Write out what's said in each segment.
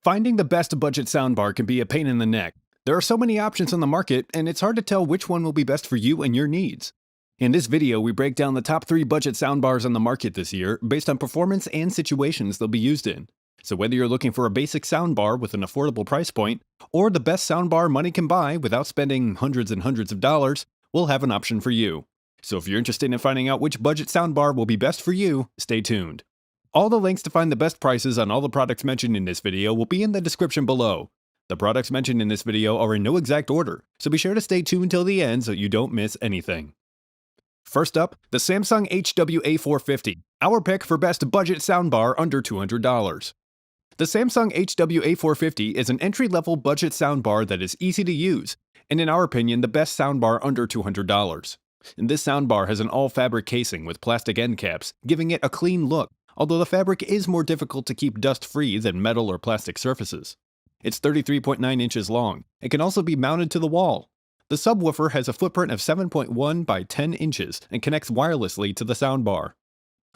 Finding the best budget soundbar can be a pain in the neck. There are so many options on the market, and it's hard to tell which one will be best for you and your needs. In this video, we break down the top 3 budget soundbars on the market this year based on performance and situations they'll be used in. So whether you're looking for a basic soundbar with an affordable price point, or the best soundbar money can buy without spending hundreds and hundreds of dollars, we'll have an option for you. So if you're interested in finding out which budget soundbar will be best for you, stay tuned. All the links to find the best prices on all the products mentioned in this video will be in the description below. The products mentioned in this video are in no exact order, so be sure to stay tuned till the end so you don't miss anything. First up, the Samsung HW-A450, our pick for best budget soundbar under $200. The Samsung HW-A450 is an entry-level budget soundbar that is easy to use, and in our opinion, the best soundbar under $200. And this soundbar has an all-fabric casing with plastic end caps, giving it a clean look, although the fabric is more difficult to keep dust-free than metal or plastic surfaces. It's 33.9 inches long. It can also be mounted to the wall. The subwoofer has a footprint of 7.1 by 10 inches and connects wirelessly to the soundbar.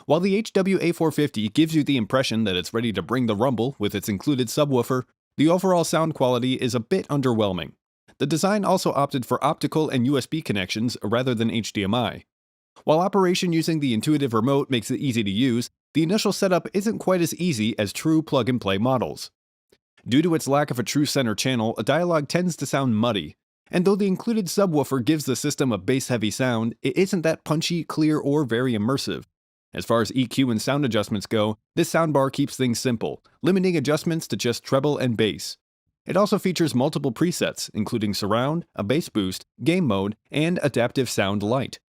While the HW-A450 gives you the impression that it's ready to bring the rumble with its included subwoofer, the overall sound quality is a bit underwhelming. The design also opted for optical and USB connections rather than HDMI. While operation using the intuitive remote makes it easy to use, the initial setup isn't quite as easy as true plug-and-play models. Due to its lack of a true center channel, a dialogue tends to sound muddy, and though the included subwoofer gives the system a bass-heavy sound, it isn't that punchy, clear, or very immersive. As far as EQ and sound adjustments go, this soundbar keeps things simple, limiting adjustments to just treble and bass. It also features multiple presets, including surround, a bass boost, game mode, and adaptive sound light.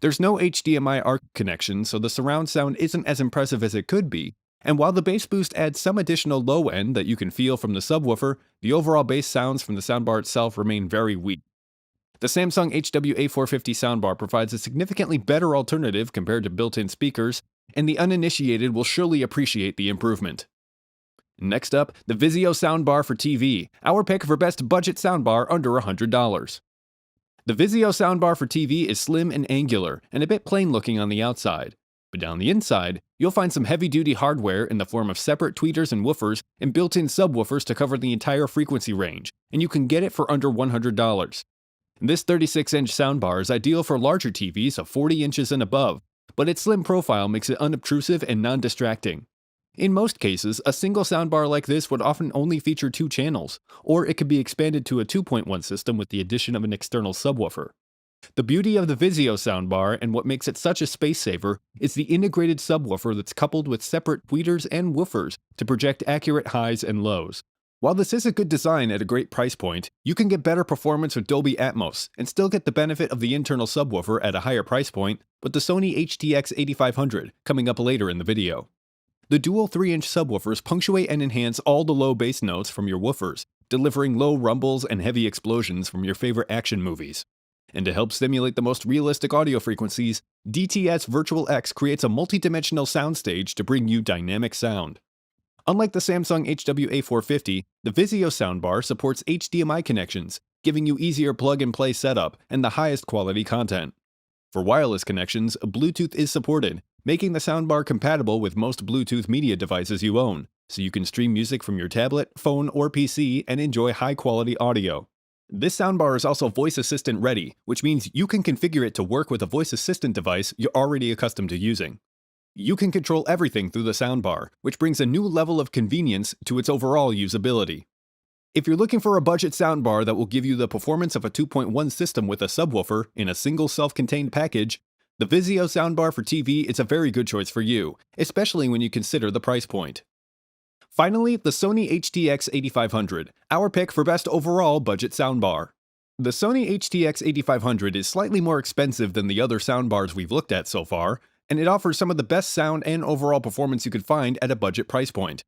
There's no HDMI ARC connection, so the surround sound isn't as impressive as it could be, and while the bass boost adds some additional low end that you can feel from the subwoofer, the overall bass sounds from the soundbar itself remain very weak. The Samsung HW-A450 soundbar provides a significantly better alternative compared to built-in speakers, and the uninitiated will surely appreciate the improvement. Next up, the Vizio Sound Bar for TV, our pick for best budget soundbar under $100. The Vizio Sound Bar for TV is slim and angular, and a bit plain looking on the outside. But down the inside, you'll find some heavy-duty hardware in the form of separate tweeters and woofers and built-in subwoofers to cover the entire frequency range, and you can get it for under $100. This 36-inch soundbar is ideal for larger TVs of 40 inches and above, but its slim profile makes it unobtrusive and non-distracting. In most cases, a single soundbar like this would often only feature 2 channels, or it could be expanded to a 2.1 system with the addition of an external subwoofer. The beauty of the Vizio soundbar and what makes it such a space saver is the integrated subwoofer that's coupled with separate tweeters and woofers to project accurate highs and lows. While this is a good design at a great price point, you can get better performance with Dolby Atmos and still get the benefit of the internal subwoofer at a higher price point with the Sony HTX8500 coming up later in the video. The dual 3-inch subwoofers punctuate and enhance all the low bass notes from your woofers, delivering low rumbles and heavy explosions from your favorite action movies. And to help stimulate the most realistic audio frequencies, DTS Virtual X creates a multi-dimensional soundstage to bring you dynamic sound. Unlike the Samsung HW-A450, the Vizio soundbar supports HDMI connections, giving you easier plug-and-play setup and the highest quality content. For wireless connections, Bluetooth is supported, making the soundbar compatible with most Bluetooth media devices you own, so you can stream music from your tablet, phone, or PC and enjoy high-quality audio. This soundbar is also voice assistant ready, which means you can configure it to work with a voice assistant device you're already accustomed to using. You can control everything through the soundbar, which brings a new level of convenience to its overall usability. If you're looking for a budget soundbar that will give you the performance of a 2.1 system with a subwoofer in a single self-contained package, the Vizio soundbar for TV is a very good choice for you, especially when you consider the price point. Finally, the Sony HTX8500, our pick for best overall budget soundbar. The Sony HTX8500 is slightly more expensive than the other soundbars we've looked at so far, and it offers some of the best sound and overall performance you could find at a budget price point.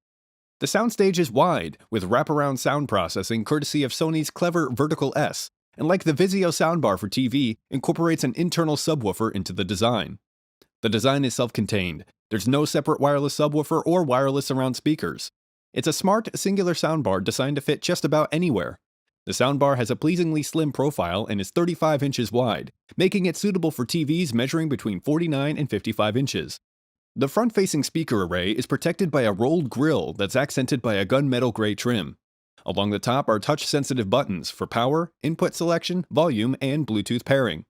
The soundstage is wide, with wraparound sound processing courtesy of Sony's clever Vertical S, and like the Vizio soundbar for TV, incorporates an internal subwoofer into the design. The design is self-contained. There's no separate wireless subwoofer or wireless surround speakers. It's a smart, singular soundbar designed to fit just about anywhere. The soundbar has a pleasingly slim profile and is 35 inches wide, making it suitable for TVs measuring between 49 and 55 inches. The front-facing speaker array is protected by a rolled grille that's accented by a gunmetal gray trim. Along the top are touch-sensitive buttons for power, input selection, volume, and Bluetooth pairing.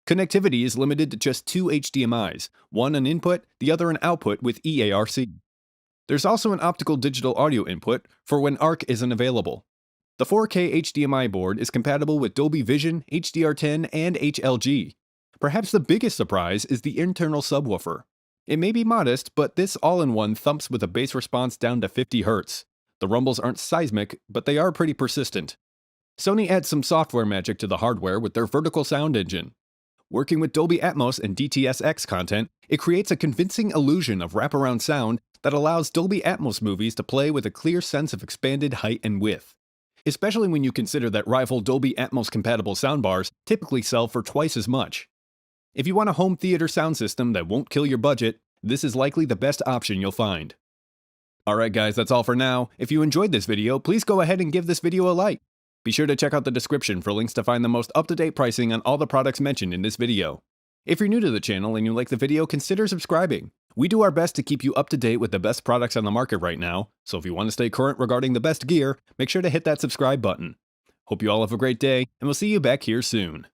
Connectivity is limited to just two HDMIs, one an input, the other an output with EARC. There's also an optical digital audio input for when ARC isn't available. The 4K HDMI board is compatible with Dolby Vision, HDR10, and HLG. Perhaps the biggest surprise is the internal subwoofer. It may be modest, but this all-in-one thumps with a bass response down to 50 Hz. The rumbles aren't seismic, but they are pretty persistent. Sony adds some software magic to the hardware with their vertical sound engine. Working with Dolby Atmos and DTS:X content, it creates a convincing illusion of wraparound sound that allows Dolby Atmos movies to play with a clear sense of expanded height and width. Especially when you consider that rival Dolby Atmos-compatible soundbars typically sell for twice as much. If you want a home theater sound system that won't kill your budget, this is likely the best option you'll find. Alright guys, that's all for now. If you enjoyed this video, please go ahead and give this video a like. Be sure to check out the description for links to find the most up-to-date pricing on all the products mentioned in this video. If you're new to the channel and you like the video, consider subscribing. We do our best to keep you up to date with the best products on the market right now, so if you want to stay current regarding the best gear, make sure to hit that subscribe button. Hope you all have a great day, and we'll see you back here soon.